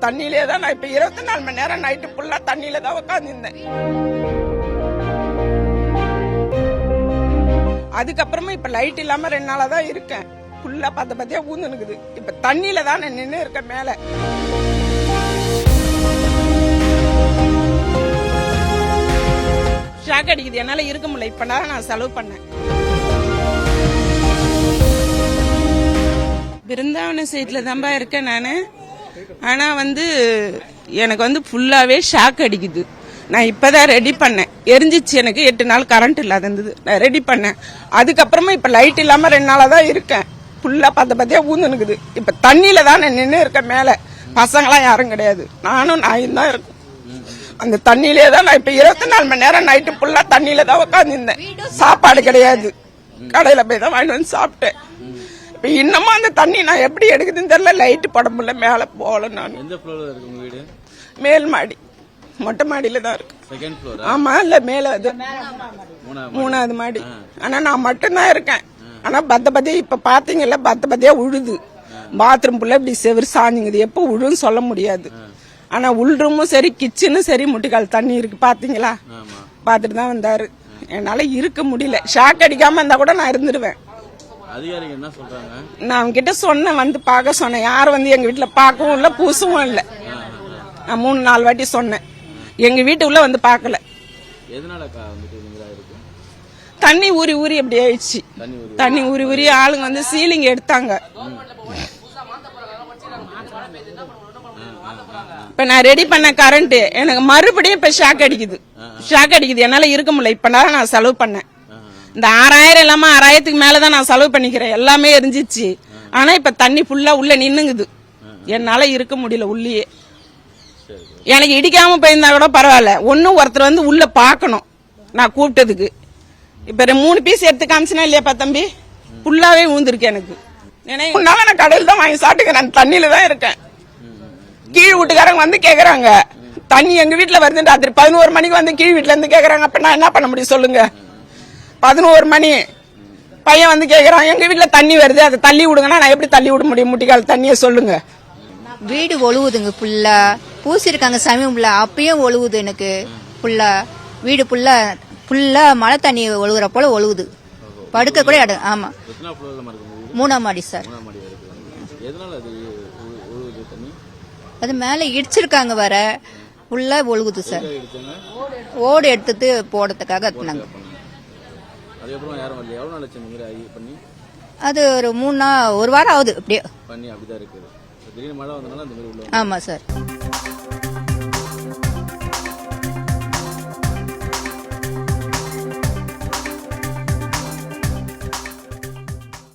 தண்ணியிலே தான் நான் இப்ப 24 மணி நேரம் நைட்டு ஃபுல்லா தண்ணியில தான் உட்காந்துருந்தேன். அதுக்கப்புறமா இப்ப லைட் இல்லாம 2 நாளா தான் இருக்கேன். ஃபுல்லா பத்தியா ஊந்துனுக்குது. இப்ப தண்ணியில தான் நான் நின்று இருக்கேன் மேல. ஷாக் அடிக்குது, என்னால இருக்க முடியல. இப்ப நான் செலவு பண்ணேன். பிருந்தாவன சைட்ல தான்பா இருக்கேன் நானு. ஆனா எனக்கு ஃபுல்லாவே ஷாக் அடிக்குது. நான் இப்பதான் ரெடி பண்ணேன். எரிஞ்சிச்சு, எனக்கு 8 நாள் கரண்ட் இல்லாத இருந்தது. நான் ரெடி பண்ணேன். அதுக்கப்புறமா இப்ப லைட் இல்லாம 2 நாளா தான் இருக்கேன். ஃபுல்லா பத்தியா ஊந்துனுக்குது. இப்ப தண்ணியில தான் நான் நின்று இருக்கேன் மேல. பசங்களாம் யாரும் கிடையாது, நானும் நாயும் தான் இருக்கும். அந்த தண்ணியிலே தான் நான் இப்ப 24 மணி நேரம் நைட்டு ஃபுல்லா தண்ணியில தான் உட்காந்துருந்தேன். சாப்பாடு கிடையாது, கடையில போய் தான் வாங்கிட்டு வந்து சாப்பிட்டேன். இப்ப இன்னமும் அந்த தண்ணி நான் எப்படி எடுக்குதுன்னு தெரியல. லைட்டு போட முடியல, மேல போகல. நான் மேல் மாடி, மொட்டை மாடியில தான் இருக்கு. ஆமா, இல்ல மேல அது 3வது மாடி. ஆனா நான் மட்டும்தான் இருக்கேன். ஆனா பத்தியா இப்ப பாத்தீங்கல்ல, பத்தியா உழுது. பாத்ரூம் புள்ள இப்படி செவரு சாஞ்சுங்குது. எப்ப உழுன்னு சொல்ல முடியாது. ஆனா உள்ரூமும் சரி, கிச்சனும் சரி, முட்டிக்கால் தண்ணி இருக்கு. பாத்தீங்களா? பாத்துட்டு தான் வந்தாரு. என்னால இருக்க முடியல. ஷாக் அடிக்காம இருந்தா கூட நான் இருந்துருவேன். அதிகாரிகள் என்ன சொல்றாங்க? நான் அவங்க கிட்ட சொன்னேன், பார்க்க சொன்னேன். யாரும் எங்க வீட்டுல பார்க்கவும் இல்ல, பூசவும் இல்ல. நான் 3-4 வாட்டி சொன்னேன். எங்க வீட்டுக்குள்ள பார்க்கல. தண்ணி ஊறி அப்படி ஆயிடுச்சு. தண்ணி ஊறி ஆளுங்க சீலிங் எடுத்தாங்க. இப்ப நான் ரெடி பண்ண கரண்ட் எனக்கு மறுபடியும் இப்ப ஷாக் அடிக்குது. என்னால இருக்க முடியல. இப்ப நான் செலவு பண்ணேன். இந்த 6000 இல்லாம 6000க்கு மேலதான் நான் செலவு பண்ணிக்கிறேன். எல்லாமே எரிஞ்சிச்சு. ஆனா இப்ப தண்ணி ஃபுல்லா உள்ள நின்னுங்குது. என்னால இருக்க முடியல உள்ளே. எனக்கு இடிக்காம போயிருந்தா கூட பரவாயில்ல. ஒருத்தர் உள்ள பாக்கணும் நான் கூப்பிட்டதுக்கு. இப்ப 3 பீஸ் எடுத்து காமிச்சினா இல்லையாப்பா தம்பி? ஃபுல்லாவே ஊந்துருக்கு எனக்கு. முன்னால நான் கடையில் தான் வாங்கி சாப்பிட்டுக்கிறேன். நான் தண்ணியில தான் இருக்கேன். கீழ் வீட்டுக்காரங்க கேக்குறாங்க, தண்ணி எங்க வீட்டுல வருது. ராத்திரி 11 மணிக்கு கீழ் வீட்டுல இருந்து கேக்குறாங்க. அப்ப நான் என்ன பண்ண முடியும் சொல்லுங்க? 11 மணி பையன் கேக்குறான், எங்க வீட்டுல தண்ணி வருது, அதை தள்ளி விடுங்கன்னா நான் எப்படி தள்ளி விட முடியும்? முட்டிக்கால் தண்ணிய சொல்லுங்க. வீடு ஒழுகுதுங்க. ஃபுல்லா பூசிருக்காங்க சமயம் ஃபுல்லா. அப்பயும் ஒழுகுது எனக்கு ஃபுல்லா. வீடு ஃபுல்லா மழை தண்ணி ஒழுகுற போல ஒழுகுது. படுக்க கூட இடம். ஆமா, 3ஆம் மாடி சார். அது மேல இடிச்சிருக்காங்க வர. ஃபுல்லா ஒழுகுது சார். ஓடு எடுத்துட்டு போடுறதுக்காக எத்துனாங்க. அது ஒரு 1 வாரம் ஆகுது அப்படியே. ஆமா சார்.